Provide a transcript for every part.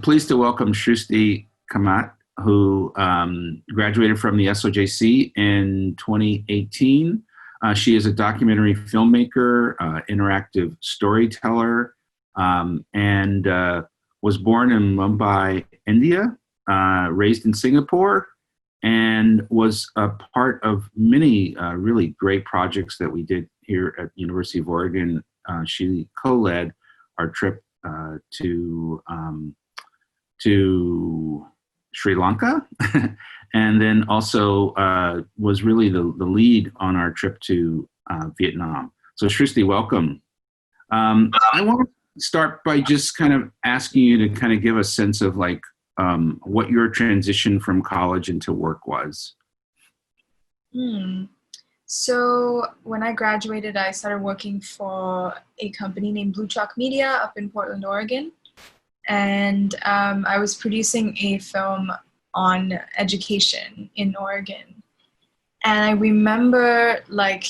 pleased to welcome Srushti Kamat, who graduated from the SOJC in 2018. She is a documentary filmmaker, interactive storyteller, and was born in Mumbai, India, raised in Singapore, and was a part of many really great projects that we did here at University of Oregon. She co-led our trip to Sri Lanka, and then also was really the lead on our trip to Vietnam. So Srushti, welcome. I want to start by just kind of asking you to kind of give a sense of like what your transition from college into work was. So when I graduated, I started working for a company named Blue Chalk Media up in Portland, Oregon. And I was producing a film on education in Oregon. And I remember like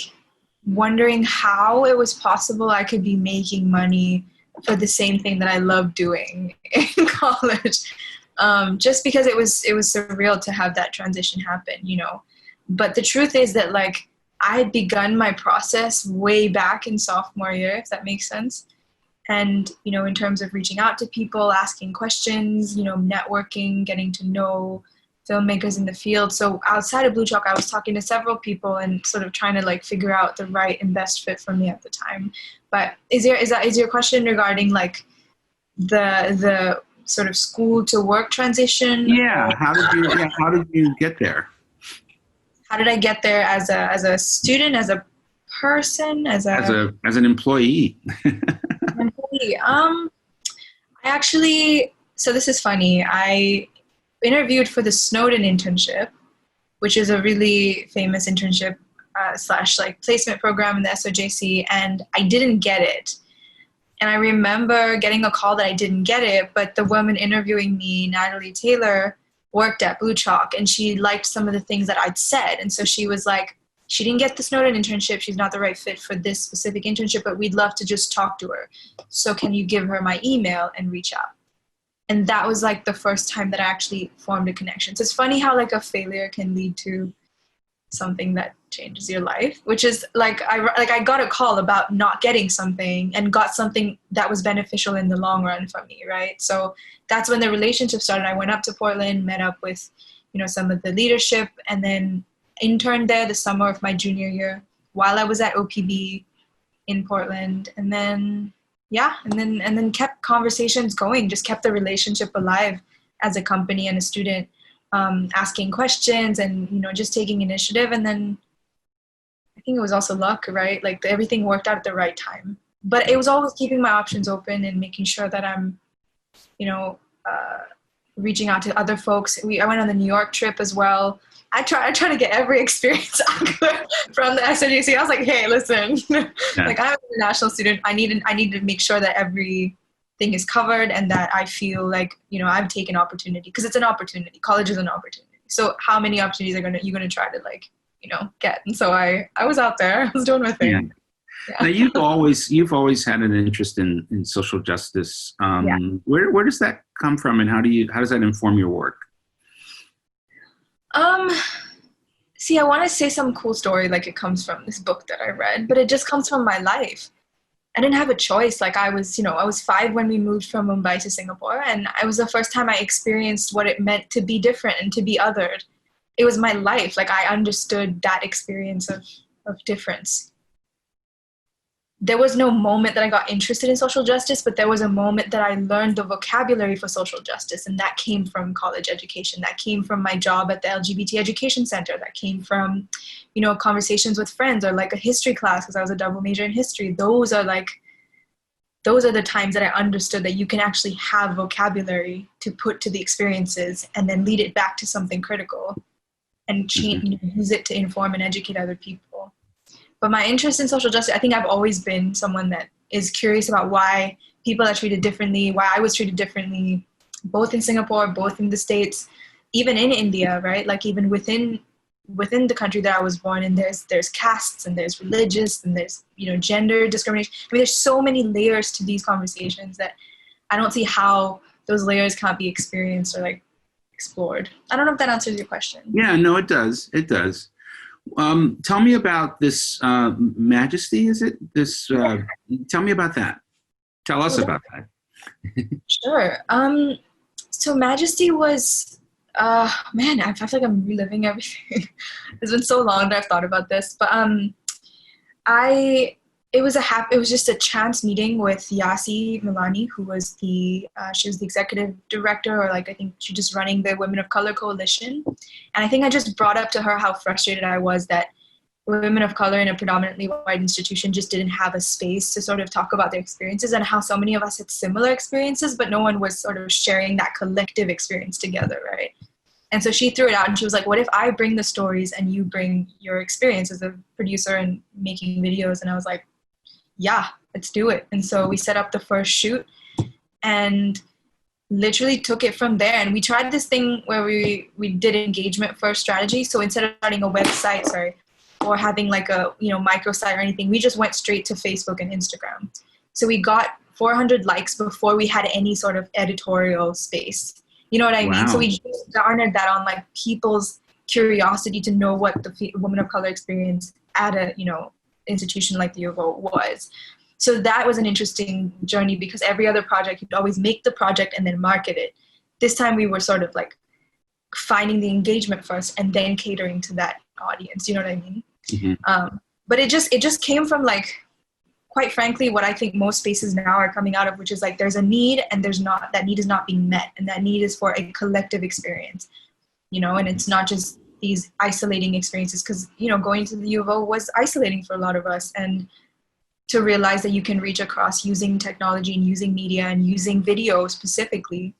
wondering how it was possible I could be making money for the same thing that I loved doing in college. Just because it was surreal to have that transition happen, you know. But the truth is that like I had begun my process way back in sophomore year, if that makes sense. And, you know, in terms of reaching out to people, asking questions, you know, networking, getting to know filmmakers in the field. So outside of Blue Chalk, I was talking to several people and sort of trying to like figure out the right and best fit for me at the time. But is your question regarding like the sort of school to work transition? Yeah. How did you get there? How did I get there as a student, as a person, as an employee? So this is funny. I interviewed for the Snowden Internship, which is a really famous internship / like placement program in the SOJC, and I didn't get it. And I remember getting a call that I didn't get it, but the woman interviewing me, Natalie Taylor, worked at Blue Chalk, and she liked some of the things that I'd said. And so she was like, she didn't get the Snowden internship. She's not the right fit for this specific internship, but we'd love to just talk to her. So can you give her my email and reach out? And that was like the first time that I actually formed a connection. So it's funny how like a failure can lead to something that changes your life, which is like I got a call about not getting something and got something that was beneficial in the long run for me, right? So that's when the relationship started. I went up to Portland, met up with, you know, some of the leadership, and then interned there the summer of my junior year while I was at OPB in Portland, and then kept conversations going, just kept the relationship alive as a company and a student, asking questions and, you know, just taking initiative. And then I think it was also luck, right? Like everything worked out at the right time, but it was always keeping my options open and making sure that I'm, you know, reaching out to other folks. I went on the New York trip as well. I try to get every experience I could from the SOJC. I was like, hey, listen, like I'm an international student. I need to make sure that everything is covered and that I feel like, you know, I've taken opportunity, because it's an opportunity. College is an opportunity. So how many opportunities you're gonna try to like, you know, get? And so I was out there. I was doing my thing. Yeah. Yeah. Now you've always had an interest in social justice. Where does that come from, and how does that inform your work? See, I want to say some cool story, like it comes from this book that I read, but it just comes from my life. I didn't have a choice. Like I was 5 when we moved from Mumbai to Singapore, and it was the first time I experienced what it meant to be different and to be othered. It was my life. Like I understood that experience of difference. There was no moment that I got interested in social justice, but there was a moment that I learned the vocabulary for social justice. And that came from college education. That came from my job at the LGBT Education Center. That came from, you know, conversations with friends, or like a history class, because I was a double major in history. Those are the times that I understood that you can actually have vocabulary to put to the experiences and then lead it back to something critical and use it to inform and educate other people. But my interest in social justice, I think I've always been someone that is curious about why people are treated differently, why I was treated differently, both in Singapore, both in the States, even in India, right? Like even within the country that I was born in, there's castes and there's religious and there's, you know, gender discrimination. I mean, there's so many layers to these conversations that I don't see how those layers can't be experienced or like explored. I don't know if that answers your question. Yeah, no, it does. It does. Tell me about this Majesty, is it? This tell me about that. Tell us about that. Sure. So Majesty was, man, I feel like I'm reliving everything. It's been so long that I've thought about this, but it was just a chance meeting with Yasi Milani, who was she was the executive director, or like I think she's just running the Women of Color Coalition. And I think I just brought up to her how frustrated I was that women of color in a predominantly white institution just didn't have a space to sort of talk about their experiences, and how so many of us had similar experiences, but no one was sort of sharing that collective experience together, right? And so she threw it out and she was like, what if I bring the stories and you bring your experience as a producer and making videos? And I was like, yeah, let's do it. And so we set up the first shoot and literally took it from there. And we tried this thing where we did engagement first strategy. So instead of starting a website, or having like a microsite or anything, we just went straight to Facebook and Instagram. So we got 400 likes before we had any sort of editorial space. You know what I mean? So we just garnered that on like people's curiosity to know what the woman of color experience at a institution like the U of O was. So that was an interesting journey, because every other project you'd always make the project and then market it. This time we were sort of like finding the engagement first and then catering to that audience. You know what I mean? Mm-hmm. But it just came from like, quite frankly, what I think most spaces now are coming out of, which is like there's a need and that need is not being met, and that need is for a collective experience, and it's not just these isolating experiences, because going to the U of O was isolating for a lot of us, and to realize that you can reach across using technology and using media and using video specifically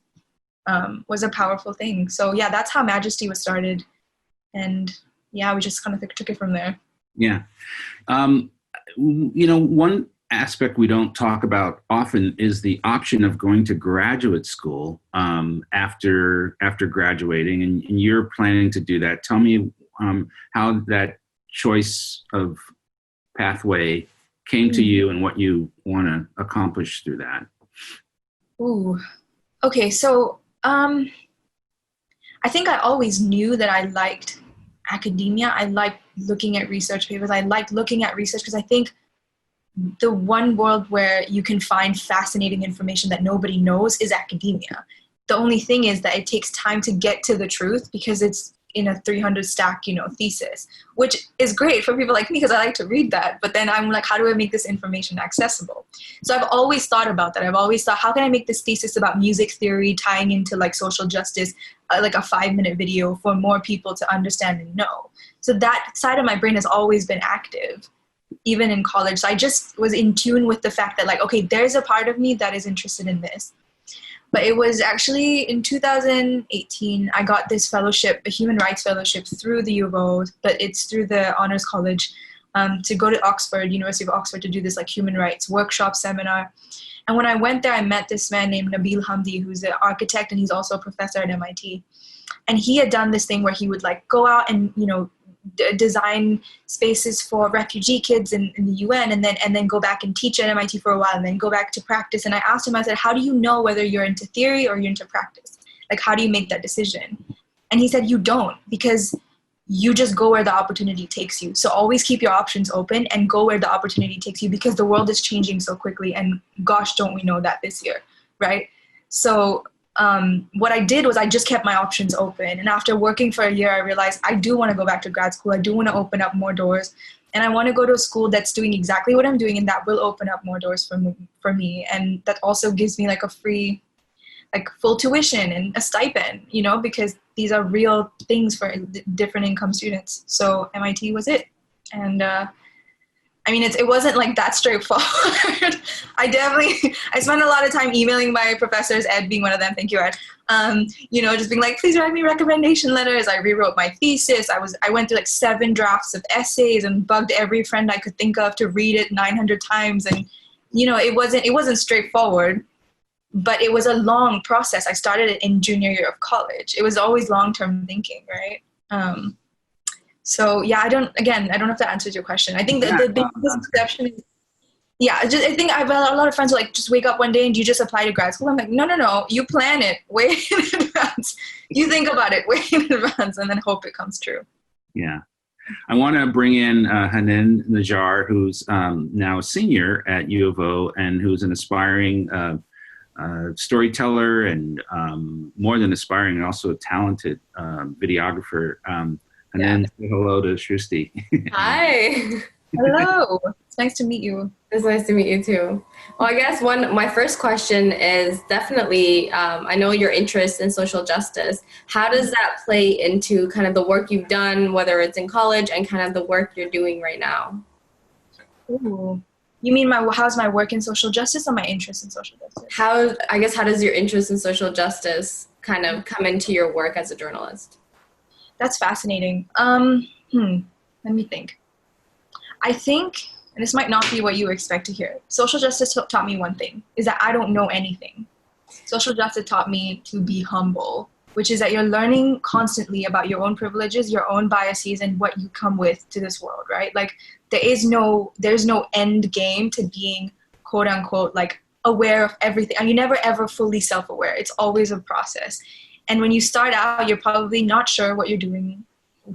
was a powerful thing. So yeah, that's how Majesty was started, and yeah, we just kind of took it from there. Yeah. One aspect we don't talk about often is the option of going to graduate school after graduating, and you're planning to do that. Tell me how that choice of pathway came to you and what you want to accomplish through that. Ooh. Okay, so I think I always knew that I liked academia. I liked looking at research papers. I liked looking at research because I think the one world where you can find fascinating information that nobody knows is academia. The only thing is that it takes time to get to the truth, because it's in a 300 stack, thesis, which is great for people like me because I like to read that. But then I'm like, how do I make this information accessible? So I've always thought about that. I've always thought, how can I make this thesis about music theory tying into like social justice, like a 5-minute video for more people to understand and know? So that side of my brain has always been active, even in college. So I just was in tune with the fact that like, okay, there's a part of me that is interested in this. But it was actually in 2018, I got this fellowship, a human rights fellowship through the U of O, but it's through the Honors College, to go to Oxford, University of Oxford, to do this like human rights workshop seminar. And when I went there, I met this man named Nabil Hamdi, who's an architect, and he's also a professor at MIT. And he had done this thing where he would like go out and, design spaces for refugee kids in the UN, and then go back and teach at MIT for a while, and then go back to practice. And I asked him, I said, how do you know whether you're into theory or you're into practice? Like, how do you make that decision? And he said, you don't, because you just go where the opportunity takes you. So always keep your options open and go where the opportunity takes you, because the world is changing so quickly. And gosh, don't we know that this year, right? So what I did was I just kept my options open. And after working for a year, I realized I do want to go back to grad school. I do want to open up more doors. And I want to go to a school that's doing exactly what I'm doing, and that will open up more doors for me. And that also gives me like a free, like full tuition and a stipend, because these are real things for different income students. So MIT was it. And it wasn't like that straightforward. I spent a lot of time emailing my professors, Ed being one of them, thank you, Ed. Just being like, please write me recommendation letters. I rewrote my thesis. I went through like 7 drafts of essays and bugged every friend I could think of to read it 900 times. And, it wasn't straightforward, but it was a long process. I started it in junior year of college. It was always long-term thinking, right? So yeah, I don't know if that answers your question. I think the biggest exception is Yeah, I think I've had a lot of friends who like just wake up one day and you just apply to grad school. I'm like, no, no, no. You plan it way in advance. You think about it way in advance and then hope it comes true. Yeah. I want to bring in Hanan Najjar, who's now a senior at U of O and who's an aspiring storyteller and more than aspiring, and also a talented videographer. Hanan, say hello to Srushti. Hi. Hello. It's nice to meet you. It's nice to meet you too. Well, I guess my first question is definitely, I know your interest in social justice. How does that play into kind of the work you've done, whether it's in college and kind of the work you're doing right now? Ooh. You mean how's my work in social justice or my interest in social justice? How does your interest in social justice kind of come into your work as a journalist? That's fascinating. Let me think. I think, and this might not be what you expect to hear, social justice taught me one thing, is that I don't know anything. Social justice taught me to be humble, which is that you're learning constantly about your own privileges, your own biases, and what you come with to this world, right? Like there's no end game to being quote unquote like aware of everything. And you're never ever fully self-aware. It's always a process. And when you start out, you're probably not sure what you're doing,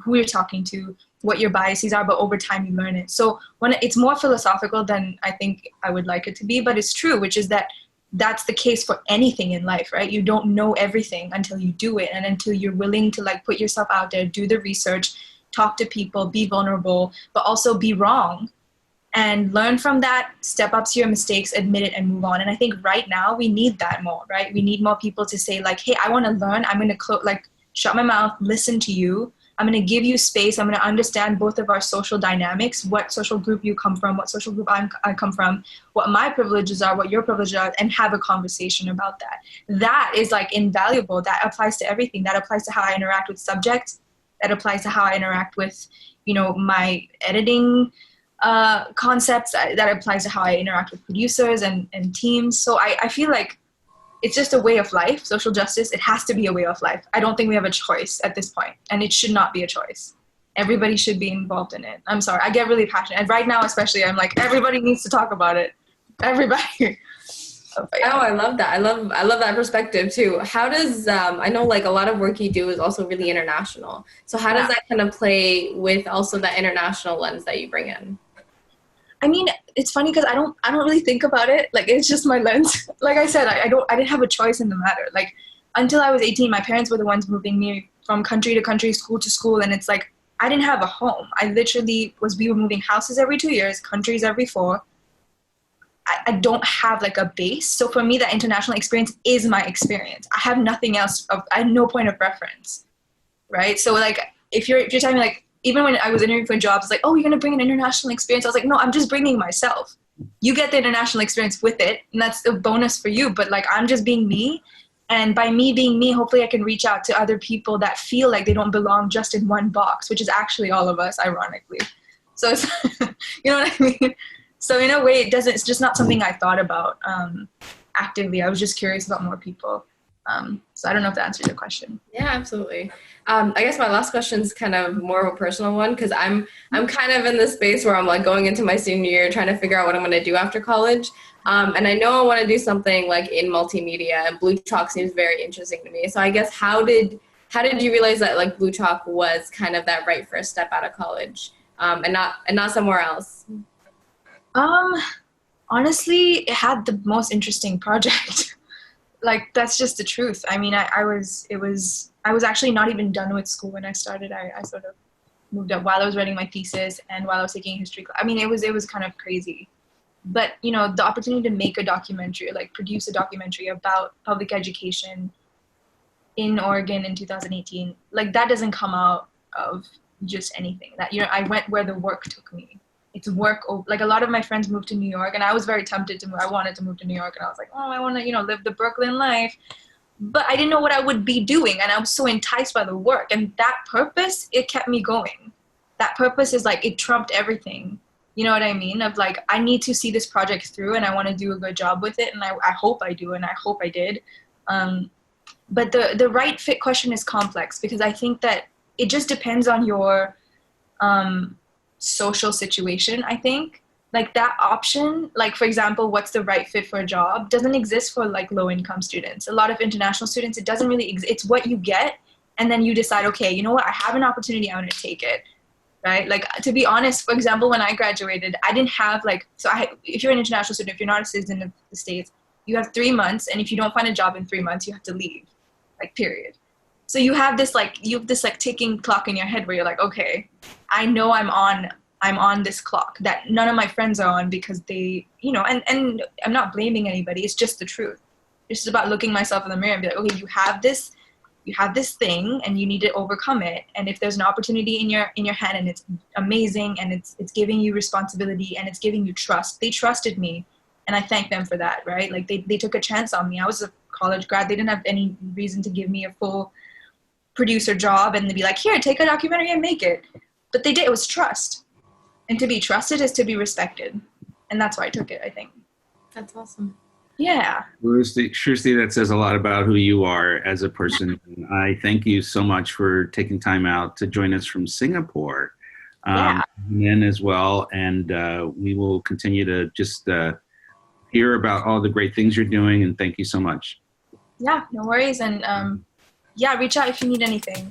who you're talking to, what your biases are, but over time you learn it. So when it's more philosophical than I think I would like it to be, but it's true, which is that that's the case for anything in life, right? You don't know everything until you do it, and until you're willing to like put yourself out there, do the research, talk to people, be vulnerable, but also be wrong and learn from that, step up to your mistakes, admit it, and move on. And I think right now we need that more, right? We need more people to say like, hey, I want to learn. I'm going to shut my mouth, listen to you. I'm going to give you space. I'm going to understand both of our social dynamics, what social group you come from, what social group I come from, what my privileges are, what your privileges are, and have a conversation about that. That is like invaluable. That applies to everything. That applies to how I interact with subjects. That applies to how I interact with, my editing concepts. That applies to how I interact with producers and teams. So I feel like it's just a way of life. Social justice, it has to be a way of life. I don't think we have a choice at this point, and it should not be a choice. Everybody should be involved in it. I'm sorry, I get really passionate. And right now especially, I'm like, everybody needs to talk about it. Everybody. Oh, I love that. I love that perspective too. How does, I know like a lot of work you do is also really international. So how does that kind of play with also that international lens that you bring in? I mean, it's funny because I don't really think about it. Like, it's just my lens. Like I said, I didn't have a choice in the matter. Like, until I was 18, my parents were the ones moving me from country to country, school to school. And it's like, I didn't have a home. We were moving houses every 2 years, countries every 4. I don't have like a base. So for me, that international experience is my experience. I have nothing else. I have no point of reference. Right. So like, if you're telling me like, even when I was interviewing for jobs, it's like, oh, you're going to bring an international experience. I was like, no, I'm just bringing myself. You get the international experience with it, and that's a bonus for you. But like, I'm just being me. And by me being me, hopefully I can reach out to other people that feel like they don't belong just in one box, which is actually all of us, ironically. So it's, you know what I mean? So in a way, it's just not something I thought about actively. I was just curious about more people. So I don't know if that answers your question. Yeah, absolutely. I guess my last question is kind of more of a personal one, because I'm kind of in this space where I'm like going into my senior year trying to figure out what I'm going to do after college. And I know I want to do something like in multimedia, and Blue Chalk seems very interesting to me. So I guess how did you realize that like Blue Chalk was kind of that right first step out of college, and not somewhere else? Honestly, it had the most interesting project. Like, that's just the truth. I mean, I was actually not even done with school when I started. I sort of moved up while I was writing my thesis and while I was taking history class. I mean, it was kind of crazy. But, the opportunity to make a documentary, like produce a documentary about public education in Oregon in 2018, like that doesn't come out of just anything. That, I went where the work took me. It's work. Like a lot of my friends moved to New York, and I was very tempted to move. I wanted to move to New York, and I was like, oh, I want to, live the Brooklyn life. But I didn't know what I would be doing, and I was so enticed by the work. And that purpose, it kept me going. That purpose is like, it trumped everything. You know what I mean? Of like, I need to see this project through, and I want to do a good job with it, and I hope I do, and I hope I did. But the right fit question is complex, because I think that it just depends on your social situation, I think. like that option, like for example, what's the right fit for a job doesn't exist for like low income students. A lot of international students, it doesn't really it's what you get, and then you decide, okay, you know what, I have an opportunity, I'm going to take it, right? Like, to be honest, for example, when I graduated, I didn't have like, if you're an international student, if you're not a citizen of the States, you have 3 months, and if you don't find a job in 3 months, you have to leave, like, period. So you have this ticking clock in your head where you're like, okay, I know I'm on this clock that none of my friends are on, because they, you know, and I'm not blaming anybody. It's just the truth. It's just about looking myself in the mirror and be like, okay, you have this thing and you need to overcome it. And if there's an opportunity in your hand and it's amazing and it's giving you responsibility and it's giving you trust, they trusted me. And I thank them for that, right? Like they took a chance on me. I was a college grad. They didn't have any reason to give me a full producer job and they'd be like, here, take a documentary and make it. But they did. It was trust. And to be trusted is to be respected. And that's why I took it, I think. That's awesome. Yeah. Srushti, that says a lot about who you are as a person. And I thank you so much for taking time out to join us from Singapore. Yeah. And as well. And we will continue to just hear about all the great things you're doing. And thank you so much. Yeah, no worries. And yeah, reach out if you need anything.